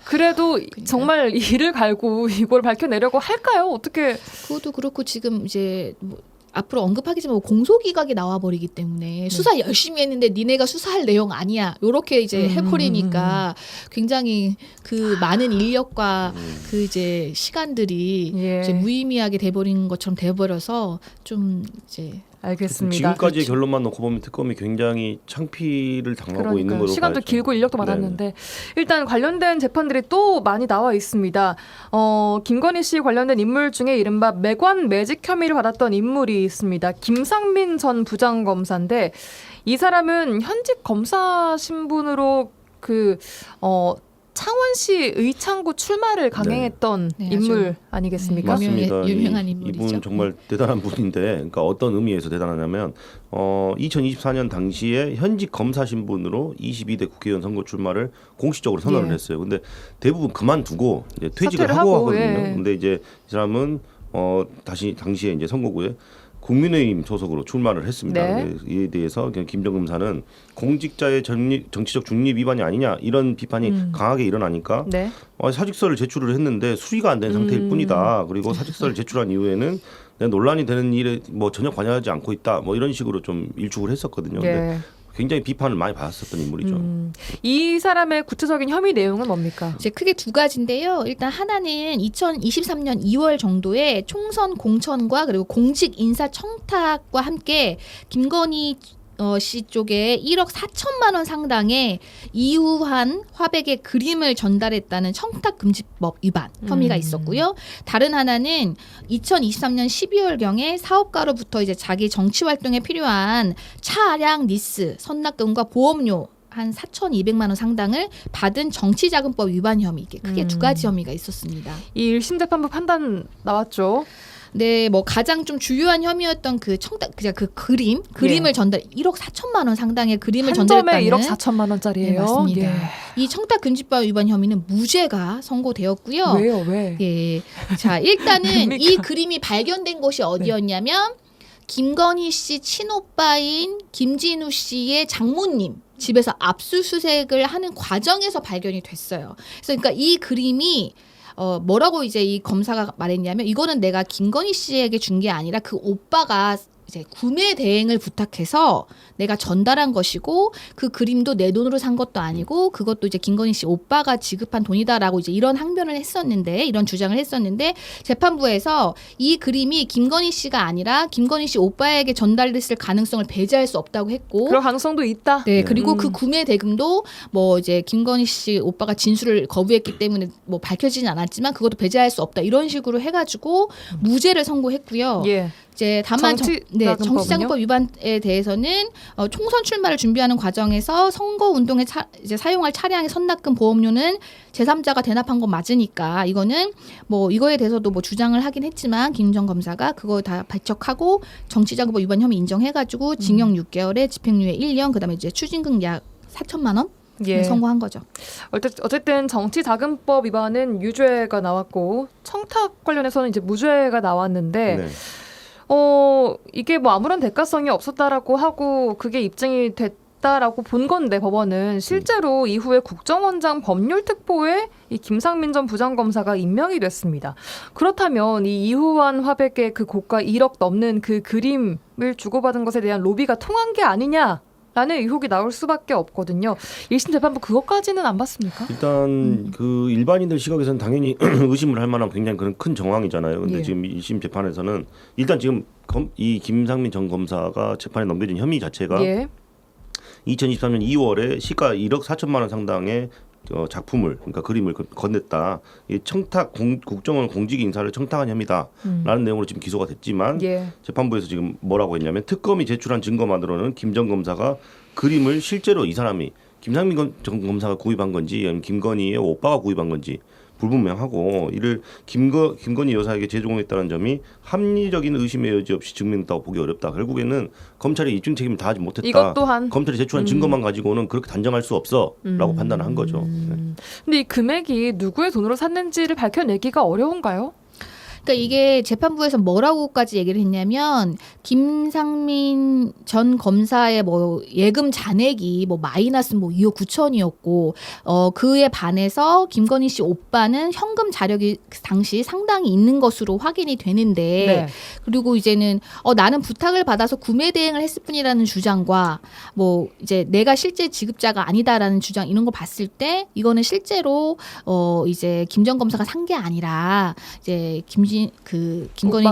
그래도 정말 이를 갈고 이걸 밝혀내려고 할까요? 어떻게 그것도 그렇고 지금 이제 뭐 앞으로 언급하겠지만 뭐 공소기각이 나와버리기 때문에 수사 열심히 했는데 니네가 수사할 내용 아니야. 요렇게 이제 해버리니까 굉장히 그 많은 인력과 그 이제 시간들이 예. 이제 무의미하게 돼버린 것처럼 돼버려서 좀 이제 알겠습니다. 지금까지의 결론만 놓고 보면 특검이 굉장히 창피를 당하고 있는 그러니까요. 걸로 시간도 봐야죠. 길고 인력도 네. 많았는데 일단 관련된 재판들이 또 많이 나와 있습니다. 김건희 씨 관련된 인물 중에 이른바 매관 매직 혐의를 받았던 인물이 있습니다. 김상민 전 부장검사인데 이 사람은 현직 검사 신분으로 창원시 의창구 출마를 강행했던 네, 인물 아니겠습니까? 맞습니다. 유명한 인물이죠. 이분 정말 대단한 분인데, 그러니까 어떤 의미에서 대단하냐면 2024년 당시에 현직 검사 신분으로 22대 국회의원 선거 출마를 공식적으로 선언을 예. 했어요. 근데 대부분 그만두고 이제 퇴직을 사퇴를 하고 하고, 하거든요. 예. 근데 이제 이 사람은 다시 당시에 이제 선거구에 국민의힘 소속으로 출마를 했습니다. 네. 근데 이에 대해서 그냥 김 전 검사는 공직자의 정치적 중립 위반이 아니냐 이런 비판이 강하게 일어나니까 네. 사직서를 제출을 했는데 수리가 안 된 상태일 뿐이다. 그리고 사직서를 제출한 이후에는 내가 논란이 되는 일에 뭐 전혀 관여하지 않고 있다. 뭐 이런 식으로 좀 일축을 했었거든요. 근데 예. 굉장히 비판을 많이 받았었던 인물이죠. 이 사람의 구체적인 혐의 내용은 뭡니까? 이제 크게 두 가지인데요. 일단 하나는 2023년 2월 정도에 총선 공천과 그리고 공직 인사 청탁과 함께 김건희 씨 쪽에 1억 4천만 원 상당의 이후한 화백의 그림을 전달했다는 청탁금지법 위반 혐의가 있었고요. 다른 하나는 2023년 12월경에 사업가로부터 이제 자기 정치 활동에 필요한 차량 리스, 선납금과 보험료 한 4,200만 원 상당을 받은 정치자금법 위반 혐의, 이게 크게 두 가지 혐의가 있었습니다. 이 1심 재판부 판단 나왔죠. 네, 뭐 가장 좀 주요한 혐의였던 그 청탁, 그 그림을 전달 1억 4천만 원 상당의 그림을 한 점에 전달했다는 1억 4천만 원짜리예요. 네, 맞습니다. 예. 이 청탁금지법 위반 혐의는 무죄가 선고되었고요. 왜요? 왜? 예, 자 일단은 뭡니까? 이 그림이 발견된 곳이 어디였냐면 김건희 씨 친오빠인 김진우 씨의 장모님 집에서 압수수색을 하는 과정에서 발견이 됐어요. 그래서 그러니까 이 그림이 뭐라고 이제 이 검사가 말했냐면 이거는 내가 김건희 씨에게 준 게 아니라 그 오빠가 이제 구매 대행을 부탁해서 내가 전달한 것이고 그 그림도 내 돈으로 산 것도 아니고 그것도 이제 김건희 씨 오빠가 지급한 돈이다라고 이제 이런 항변을 했었는데 이런 주장을 했었는데 재판부에서 이 그림이 김건희 씨가 아니라 김건희 씨 오빠에게 전달됐을 가능성을 배제할 수 없다고 했고 그럴 가능성도 있다. 네, 그리고 그 음. 구매 대금도 뭐 이제 김건희 씨 오빠가 진술을 거부했기 때문에 뭐 밝혀지진 않았지만 그것도 배제할 수 없다 이런 식으로 해가지고 무죄를 선고했고요. 예. 이제 다만 정치자금법은요? 정치자금법 위반에 대해서는 총선 출마를 준비하는 과정에서 선거 운동에 이제 사용할 차량의 선납금 보험료는 제3자가 대납한 건 맞으니까 이거는 뭐 이거에 대해서도 뭐 주장을 하긴 했지만 김정 검사가 그거 다 배척하고 정치자금법 위반 혐의 인정해가지고 징역 6개월에 집행유예 1년 그다음에 이제 추징금 약 4천만 원 예. 선고한 거죠. 어쨌든 정치자금법 위반은 유죄가 나왔고 청탁 관련해서는 이제 무죄가 나왔는데 네. 이게 뭐 아무런 대가성이 없었다라고 하고 그게 입증이 됐다라고 본 건데 법원은 실제로 이후에 국정원장 법률특보에 이 김상민 전 부장검사가 임명이 됐습니다. 그렇다면 이 이후한 화백의 그 고가 1억 넘는 그 그림을 주고받은 것에 대한 로비가 통한 게 아니냐? 라는 의혹이 나올 수밖에 없거든요. 1심 재판부 그것까지는 안 봤습니까? 일단 그 일반인들 시각에서는 당연히 의심을 할 만한 굉장히 그런 큰 정황이잖아요. 근데 예. 지금 1심 재판에서는 일단 지금 이 김상민 전 검사가 재판에 넘겨진 혐의 자체가 예. 2023년 2월에 시가 1억 4천만 원 상당의 작품을 그러니까 그림을 건넸다. 이 청탁 국정원 공직 인사를 청탁한 혐의다라는 내용으로 지금 기소가 됐지만 예. 재판부에서 지금 뭐라고 했냐면 특검이 제출한 증거만으로는 김 전 검사가 그림을 실제로 이 사람이 김상민 전 검사가 구입한 건지 아니면 김건희의 오빠가 구입한 건지 불분명하고 이를 김건희 여사에게 제공했다는 점이 합리적인 의심의 여지 없이 증명됐다고 보기 어렵다. 결국에는 검찰이 입증 책임을 다하지 못했다. 이것 또한 검찰이 제출한 증거만 가지고는 그렇게 단정할 수 없어라고 판단한 거죠. 네. 근데 이 금액이 누구의 돈으로 샀는지를 밝혀내기가 어려운가요? 그러니까 이게 재판부에서 뭐라고까지 얘기를 했냐면 김상민 전 검사의 뭐 예금 잔액이 뭐 마이너스 뭐 2억 9천이었고 그에 반해서 김건희 씨 오빠는 현금 자력이 당시 상당히 있는 것으로 확인이 되는데 네. 그리고 이제는 나는 부탁을 받아서 구매 대행을 했을 뿐이라는 주장과 뭐 이제 내가 실제 지급자가 아니다라는 주장 이런 걸 봤을 때 이거는 실제로 이제 김 전 검사가 산 게 아니라 이제 김건희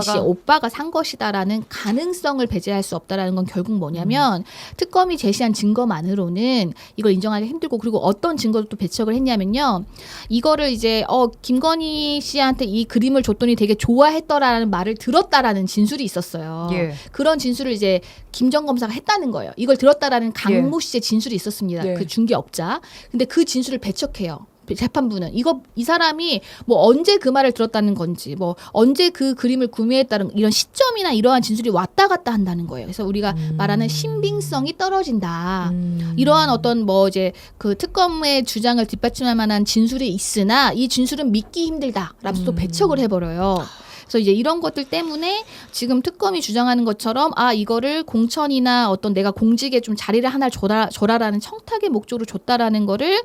씨의 오빠가 산 것이다라는 가능성을 배제할 수 없다라는 건 결국 뭐냐면 특검이 제시한 증거만으로는 이걸 인정하기 힘들고 그리고 어떤 증거도 또 배척을 했냐면요. 이거를 이제 김건희 씨한테 이 그림을 줬더니 되게 좋아했더라라는 말을 들었다라는 진술이 있었어요. 예. 그런 진술을 이제 김 전 검사가 했다는 거예요. 이걸 들었다라는 강모 씨의 진술이 있었습니다. 예. 그 중개업자. 근데 그 진술을 배척해요. 재판부는 이 사람이 뭐 언제 그 말을 들었다는 건지 뭐 언제 그 그림을 구매했다는 이런 시점이나 이러한 진술이 왔다 갔다 한다는 거예요. 그래서 우리가 말하는 신빙성이 떨어진다. 이러한 어떤 뭐 이제 그 특검의 주장을 뒷받침할 만한 진술이 있으나 이 진술은 믿기 힘들다라고 또 배척을 해버려요. 그래서 이제 이런 것들 때문에 지금 특검이 주장하는 것처럼 이거를 공천이나 어떤 내가 공직에 좀 자리를 하나 줘라라는 청탁의 목적으로 줬다라는 거를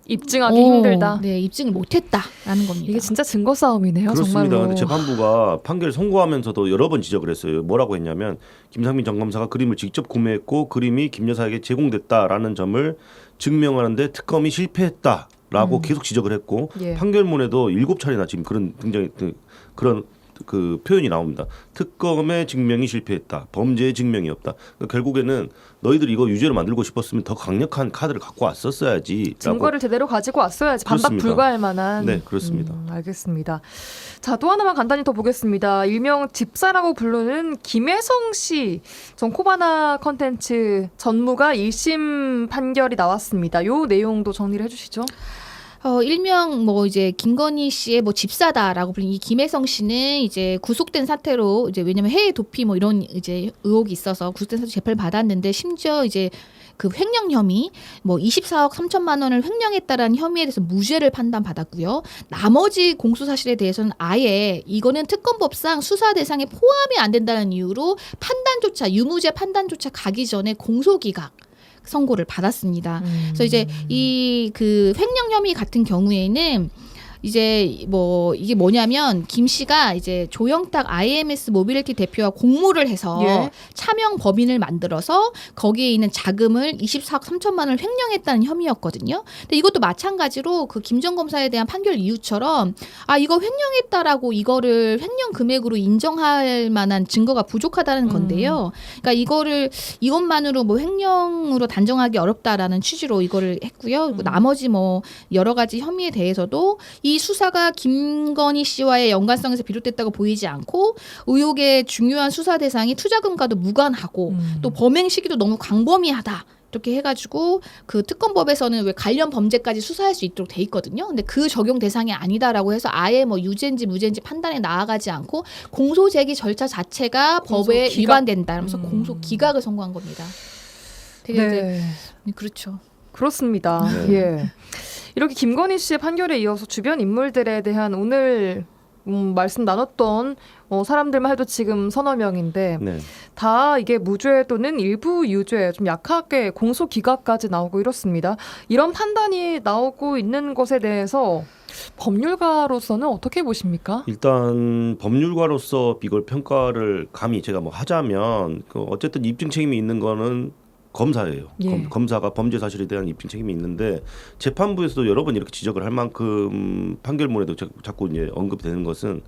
입증하기 힘들다. 네, 입증을 못했다라는 겁니다. 이게 진짜 증거 싸움이네요. 그렇습니다. 정말로. 근데 재판부가 판결 선고하면서도 여러 번 지적을 했어요. 뭐라고 했냐면 김상민 전 검사가 그림을 직접 구매했고 그림이 김 여사에게 제공됐다라는 점을 증명하는데 특검이 실패했다라고 계속 지적을 했고 예. 판결문에도 7차례나 지금 그런 굉장히 그런 그 표현이 나옵니다. 특검의 증명이 실패했다. 범죄의 증명이 없다. 그러니까 결국에는 너희들이 이거 유죄로 만들고 싶었으면 더 강력한 카드를 갖고 왔었어야지. 증거를 제대로 가지고 왔어야지. 반박 그렇습니다. 불가할 만한. 네, 그렇습니다. 알겠습니다. 자, 또 하나만 간단히 더 보겠습니다. 일명 집사라고 부르는 김혜성 씨 전 코바나 컨텐츠 전무가 1심 판결이 나왔습니다. 요 내용도 정리를 해주시죠. 일명 뭐 이제 김건희 씨의 뭐 집사다라고 불린 이 김혜성 씨는 이제 구속된 사태로 이제 왜냐면 해외 도피 뭐 이런 이제 의혹이 있어서 구속된 사태 재판을 받았는데 심지어 이제 그 횡령 혐의 뭐 24억 3천만 원을 횡령했다라는 혐의에 대해서 무죄를 판단받았고요. 나머지 공소 사실에 대해서는 아예 이거는 특검법상 수사 대상에 포함이 안 된다는 이유로 판단조차 유무죄 판단조차 가기 전에 공소기각 선고를 받았습니다. 그래서 이제 이 그 횡령 혐의 같은 경우에는 이제 뭐 이게 뭐냐면 김 씨가 이제 조영탁 IMS 모빌리티 대표와 공모를 해서 예. 차명 법인을 만들어서 거기에 있는 자금을 24억 3천만 원을 횡령했다는 혐의였거든요. 근데 이것도 마찬가지로 그 김 전 검사에 대한 판결 이유처럼 이거 횡령했다라고 이거를 횡령 금액으로 인정할 만한 증거가 부족하다는 건데요. 그러니까 이것만으로 뭐 횡령으로 단정하기 어렵다라는 취지로 이거를 했고요. 나머지 뭐 여러 가지 혐의에 대해서도 이 수사가 김건희 씨와의 연관성에서 비롯됐다고 보이지 않고 의혹의 중요한 수사 대상이 투자금과도 무관하고 또 범행 시기도 너무 광범위하다. 이렇게 해가지고 그 특검법에서는 왜 관련 범죄까지 수사할 수 있도록 돼 있거든요. 근데 그 적용 대상이 아니다라고 해서 아예 뭐 유죄인지 무죄인지 판단에 나아가지 않고 공소 제기 절차 자체가 법에 기각? 위반된다. 하면서 공소 기각을 선고한 겁니다. 되게 네. 그렇죠. 그렇습니다. 네. 예. 이렇게 김건희 씨의 판결에 이어서 주변 인물들에 대한 오늘 말씀 나눴던 사람들만 해도 지금 서너 명인데 네. 다 이게 무죄 또는 일부 유죄 좀 약하게 공소 기각까지 나오고 이렇습니다. 이런 판단이 나오고 있는 것에 대해서 법률가로서는 어떻게 보십니까? 일단 법률가로서 이걸 평가를 감히 제가 뭐 하자면 어쨌든 입증 책임이 있는 거는 검사예요. 예. 검사가 범죄 사실에 대한 입증 책임이 있는데 재판부에서도 여러 번 이렇게 지적을 할 만큼 판결문에도 자꾸 이제 언급이 되는 것은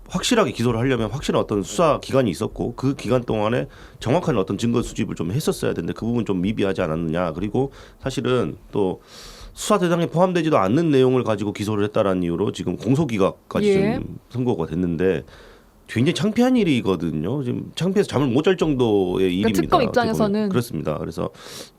확실하게 기소를 하려면 확실한 어떤 수사 기간이 있었고 그 기간 동안에 정확한 어떤 증거 수집을 좀 했었어야 되는데 그 부분 좀 미비하지 않았느냐. 그리고 사실은 또 수사 대상에 포함되지도 않는 내용을 가지고 기소를 했다라는 이유로 지금 공소기각까지 예. 좀 선고가 됐는데 굉장히 창피한 일이거든요. 지금 창피해서 잠을 못 잘 정도의 일입니다. 특검 입장에서는. 어떻게 보면. 그렇습니다. 그래서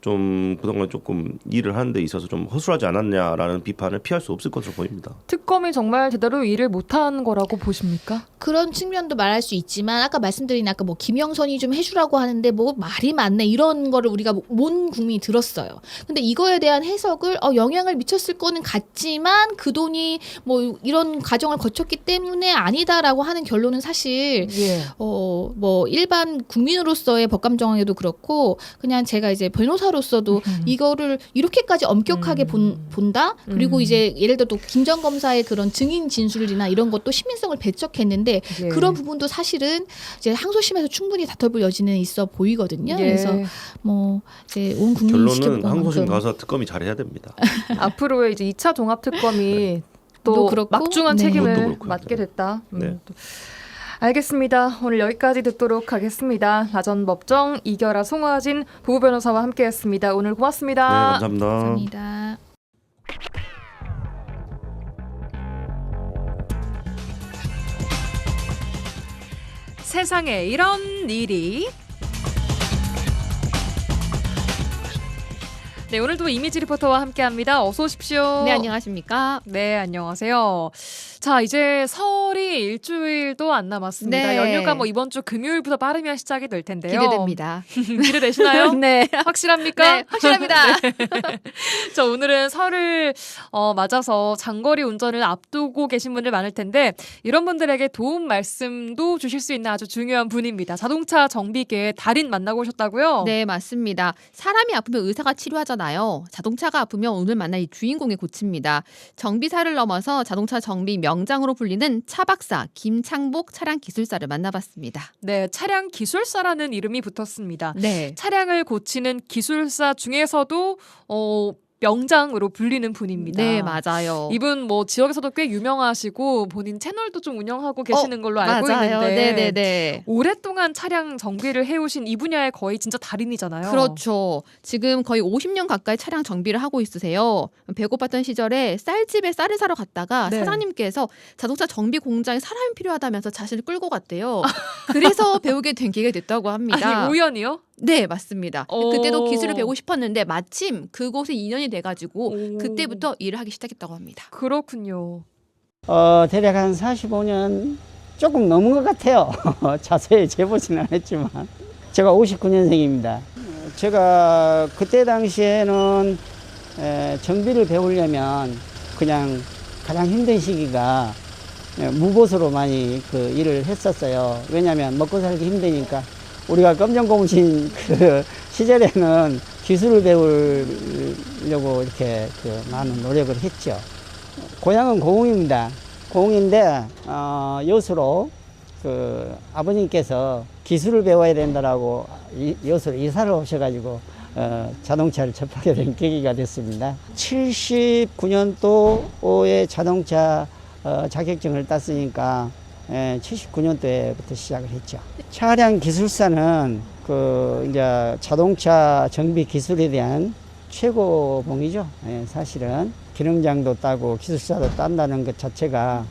좀 그동안 조금 일을 하는 데 있어서 좀 허술하지 않았냐라는 비판을 피할 수 없을 것으로 보입니다. 특검이 정말 제대로 일을 못한 거라고 보십니까? 그런 측면도 말할 수 있지만 아까 말씀드린 아까 뭐 김영선이 좀 해주라고 하는데 뭐 말이 많네 이런 거를 우리가 온 국민이 들었어요. 근데 이거에 대한 해석을 영향을 미쳤을 거는 같지만 그 돈이 뭐 이런 과정을 거쳤기 때문에 아니다라고 하는 결론은 사실 예. 뭐 일반 국민으로서의 법감 정황에도 그렇고 그냥 제가 이제 변호사로서도 이거를 이렇게까지 엄격하게 본다. 그리고 이제 예를 들어 또 김 전 검사의 그런 증인 진술이나 이런 것도 시민성을 배척했는데 예. 그런 부분도 사실은 이제 항소심에서 충분히 다퉈볼 여지는 있어 보이거든요. 예. 그래서 뭐 이제 온 국민이 결론은 지켜볼 항소심 만큼 가서 특검이 잘해야 됩니다. 앞으로의 이제 2차 종합 특검이 또 또 그렇고, 막중한 네. 책임을 그것도 그렇고요. 맡게 됐다. 네. 또. 알겠습니다. 오늘 여기까지 듣도록 하겠습니다. 라전법정 이결아 송화진 부부변호사와 함께했습니다. 오늘 네, 고맙습니다. 감사합니다. 감사합니다. 세상에 이런 일이. 네, 오늘도 이미지 리포터와 함께합니다. 어서 오십시오. 네, 안녕하십니까? 네, 안녕하세요. 자, 이제 설이 일주일도 안 남았습니다. 네. 연휴가 뭐 이번 주 금요일부터 빠르면 시작이 될 텐데요. 기대됩니다. 기대되시나요? 네. 확실합니까? 네, 확실합니다. 자, 오늘은 설을 맞아서 장거리 운전을 앞두고 계신 분들 많을 텐데 이런 분들에게 도움 말씀도 주실 수 있는 아주 중요한 분입니다. 자동차 정비계의 달인 만나고 오셨다고요? 네, 맞습니다. 사람이 아프면 의사가 치료하잖아요. 자동차가 아프면 오늘 만날 이 주인공이 고칩니다. 정비사를 넘어서 자동차 정비 명장으로 불리는 차박사 김창복 차량 기술사를 만나봤습니다. 네, 차량 기술사라는 이름이 붙었습니다. 네. 차량을 고치는 기술사 중에서도 명장으로 불리는 분입니다. 네, 맞아요. 이분 뭐 지역에서도 꽤 유명하시고 본인 채널도 좀 운영하고 계시는 걸로 알고 맞아요. 있는데 네네네. 오랫동안 차량 정비를 해오신 이 분야의 거의 진짜 달인이잖아요. 그렇죠. 지금 거의 50년 가까이 차량 정비를 하고 있으세요. 배고팠던 시절에 쌀집에 쌀을 사러 갔다가 네. 사장님께서 자동차 정비 공장에 사람이 필요하다면서 자신을 끌고 갔대요. 그래서 배우게 된 기회가 됐다고 합니다. 아니 우연이요? 네, 맞습니다. 오. 그때도 기술을 배우고 싶었는데 마침 그곳에 인연이 돼가지고 오. 그때부터 일을 하기 시작했다고 합니다. 그렇군요. 대략 한 45년 조금 넘은 것 같아요. 자세히 재보지는 않았지만. 제가 59년생입니다. 제가 그때 당시에는 정비를 배우려면 그냥 가장 힘든 시기가 무보수로 많이 그 일을 했었어요. 왜냐하면 먹고 살기 힘드니까. 우리가 검정공신 그 시절에는 기술을 배우려고 이렇게 그 많은 노력을 했죠. 고향은 고흥입니다. 고흥인데 여수로 그 아버님께서 기술을 배워야 된다라고 여수로 이사를 오셔가지고 자동차를 접하게 된 계기가 됐습니다. 79년도에 자동차 자격증을 땄으니까 79년도에부터 시작을 했죠. 차량 기술사는 그 이제 자동차 정비 기술에 대한 최고봉이죠. 사실은 기능장도 따고 기술사도 딴다는 것 자체가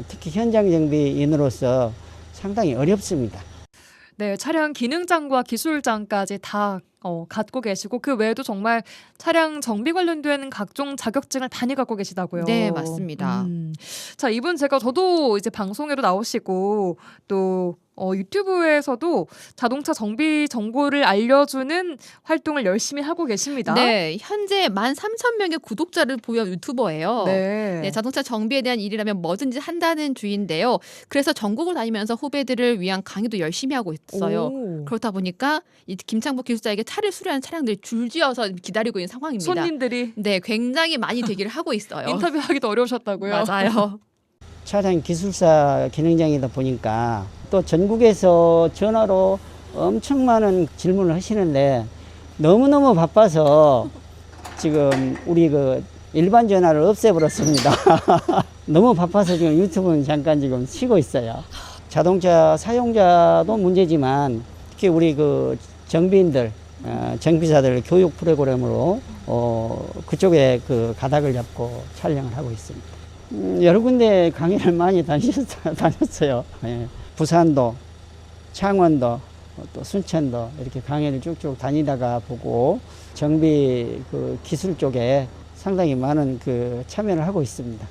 특히 현장 정비인으로서 상당히 어렵습니다. 네, 차량 기능장과 기술장까지 다 갖고 계시고 그 외에도 정말 차량 정비 관련된 각종 자격증을 많이 갖고 계시다고요. 네, 맞습니다. 자, 이분 저도 이제 방송에도 나오시고 또 유튜브에서도 자동차 정비 정보를 알려주는 활동을 열심히 하고 계십니다. 네, 현재 13,000명의 구독자를 보유한 유튜버예요. 네. 네, 자동차 정비에 대한 일이라면 뭐든지 한다는 주인데요. 그래서 전국을 다니면서 후배들을 위한 강의도 열심히 하고 있어요. 오. 그렇다 보니까 이 김창복 기술자에게 차를 수리하는 차량들이 줄지어서 기다리고 있는 상황입니다. 손님들이 네, 굉장히 많이 되기를 하고 있어요. 인터뷰하기도 어려우셨다고요. 맞아요. 차량 기술사 기능장이다 보니까 또 전국에서 전화로 엄청 많은 질문을 하시는데 너무너무 바빠서 지금 우리 그 일반 전화를 없애버렸습니다. 너무 바빠서 지금 유튜브는 잠깐 지금 쉬고 있어요. 자동차 사용자도 문제지만 특히 우리 그 정비인들, 정비사들 교육 프로그램으로 그쪽에 그 가닥을 잡고 촬영을 하고 있습니다. 여러 군데 강의를 많이 다녔어요. 예. 부산도, 창원도, 또 순천도 이렇게 강의를 쭉쭉 다니다가 보고 정비 그 기술 쪽에 상당히 많은 그 참여를 하고 있습니다.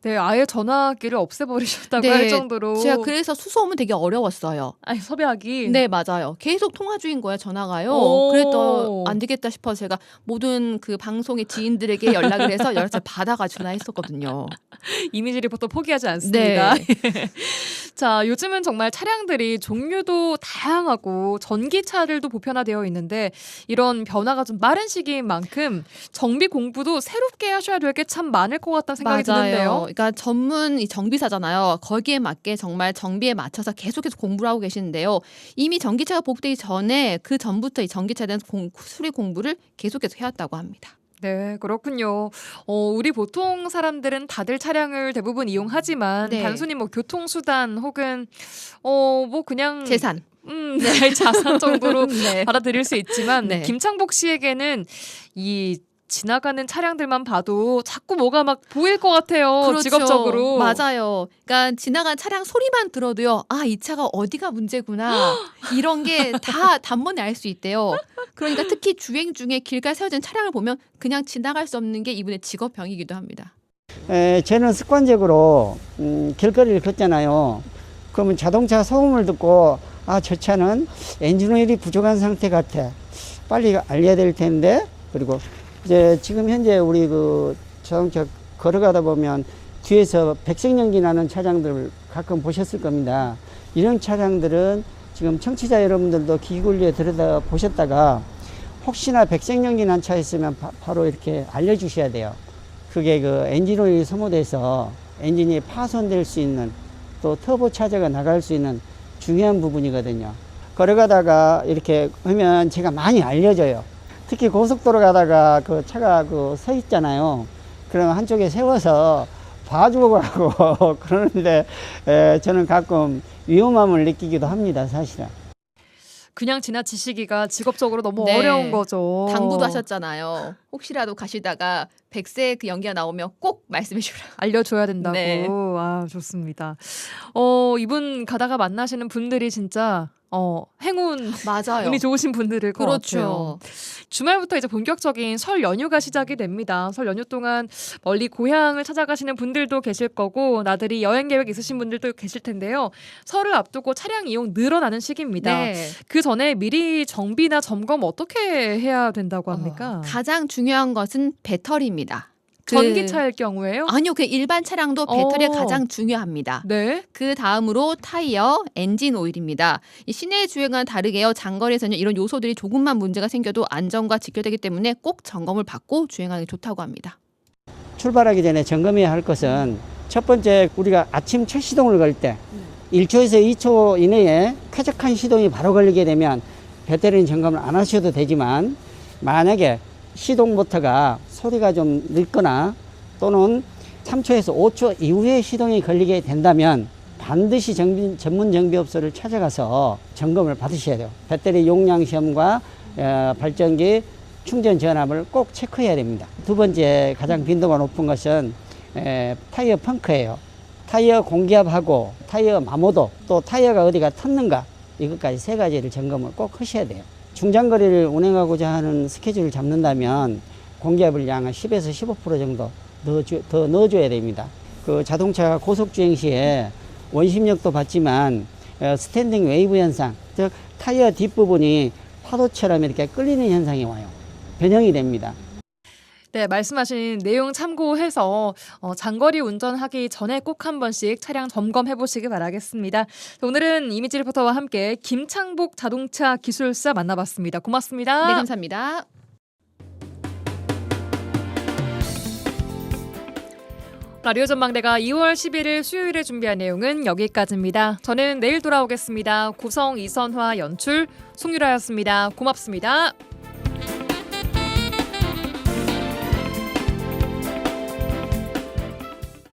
네, 아예 전화기를 없애버리셨다고 네, 할 정도로. 제가 그래서 수소음은 되게 어려웠어요. 아니, 섭외하기. 네, 맞아요. 계속 통화 중인 거예요, 전화가요. 오. 그래도 안 되겠다 싶어서 제가 모든 그 방송의 지인들에게 연락을 해서 연락처 받아가 전화했었거든요. 이미지 리포터 포기하지 않습니다. 네. 자, 요즘은 정말 차량들이 종류도 다양하고 전기차들도 보편화되어 있는데 이런 변화가 좀 빠른 시기인 만큼 정비 공부도 새롭게 하셔야 될 게 참 많을 것 같다는 생각이 드는데요. 그러니까 전문 이 정비사잖아요. 거기에 맞게 정말 정비에 맞춰서 계속해서 공부를 하고 계시는데요. 이미 전기차가 보급되기 전에 그 전부터 이 전기차에 대한 수리 공부를 계속해서 해왔다고 합니다. 네, 그렇군요. 우리 보통 사람들은 다들 차량을 대부분 이용하지만 네. 단순히 뭐 교통수단 혹은 뭐 그냥 재산. 네, 자산 정도로 네. 받아들일 수 있지만 네. 김창복 씨에게는 이 지나가는 차량들만 봐도 자꾸 뭐가 막 보일 것 같아요. 그렇죠. 직업적으로. 맞아요. 그러니까 지나간 차량 소리만 들어도요. 아, 이 차가 어디가 문제구나. 이런 게 다 단번에 알 수 있대요. 그러니까 특히 주행 중에 길가에 세워진 차량을 보면 그냥 지나갈 수 없는 게 이분의 직업병이기도 합니다. 저는 습관적으로 길거리를 걷잖아요. 그러면 자동차 소음을 듣고 저 차는 엔진 오일이 부족한 상태 같아. 빨리 알려야 될 텐데. 그리고 이제 지금 현재 우리 그 자동차 걸어가다 보면 뒤에서 백색연기 나는 차량들 가끔 보셨을 겁니다. 이런 차량들은 지금 청취자 여러분들도 귀 굴려 들여다 보셨다가 혹시나 백색연기 난 차 있으면 바로 이렇게 알려주셔야 돼요. 그게 그 엔진 오일이 소모돼서 엔진이 파손될 수 있는 또 터보 차저가 나갈 수 있는 중요한 부분이거든요. 걸어가다가 이렇게 하면 제가 많이 알려줘요. 특히 고속도로 가다가 그 차가 그 서 있잖아요. 그럼 한쪽에 세워서 봐주고 가고 그러는데 저는 가끔 위험함을 느끼기도 합니다, 사실은. 그냥 지나치시기가 직업적으로 너무 네. 어려운 거죠. 당부도 하셨잖아요. 혹시라도 가시다가 백색 그 연기가 나오면 꼭 말씀해 주라. 알려줘야 된다고. 네. 아, 좋습니다. 이분 가다가 만나시는 분들이 진짜 행운 맞아요. 운이 좋으신 분들일 것 그렇죠. 같아요. 주말부터 이제 본격적인 설 연휴가 시작이 됩니다. 설 연휴 동안 멀리 고향을 찾아가시는 분들도 계실 거고 나들이 여행 계획 있으신 분들도 계실 텐데요. 설을 앞두고 차량 이용 늘어나는 시기입니다. 네. 그 전에 미리 정비나 점검 어떻게 해야 된다고 합니까? 가장 중요한 것은 배터리입니다. 전기차일 경우에요? 아니요, 그 일반 차량도 배터리가 어. 가장 중요합니다. 네. 그 다음으로 타이어, 엔진 오일입니다. 이 시내 주행과는 다르게요. 장거리에서는 이런 요소들이 조금만 문제가 생겨도 안전과 직결되기 때문에 꼭 점검을 받고 주행하는 게 좋다고 합니다. 출발하기 전에 점검해야 할 것은 첫 번째 우리가 아침 첫 시동을 걸 때 1초에서 2초 이내에 쾌적한 시동이 바로 걸리게 되면 배터리 점검을 안 하셔도 되지만 만약에 시동 모터가 소리가 좀 늦거나 또는 3초에서 5초 이후에 시동이 걸리게 된다면 반드시 전문 정비업소를 찾아가서 점검을 받으셔야 돼요. 배터리 용량 시험과 발전기 충전 전압을 꼭 체크해야 됩니다. 두 번째 가장 빈도가 높은 것은 타이어 펑크예요. 타이어 공기압하고 타이어 마모도 또 타이어가 어디가 텄는가 이것까지 세 가지를 점검을 꼭 하셔야 돼요. 중장거리를 운행하고자 하는 스케줄을 잡는다면 공기압을 양 10에서 15% 정도 더 넣어줘야 됩니다. 그 자동차가 고속주행 시에 원심력도 받지만 스탠딩 웨이브 현상, 즉 타이어 뒷부분이 파도처럼 이렇게 끌리는 현상이 와요. 변형이 됩니다. 네, 말씀하신 내용 참고해서 장거리 운전하기 전에 꼭 한 번씩 차량 점검해 보시기 바라겠습니다. 오늘은 이미지 리포터와 함께 김창복 자동차 기술사 만나봤습니다. 고맙습니다. 네, 감사합니다. 라디오 전망대가 2월 11일 수요일에 준비한 내용은 여기까지입니다. 저는 내일 돌아오겠습니다. 구성 이선화 연출 송유라였습니다. 고맙습니다.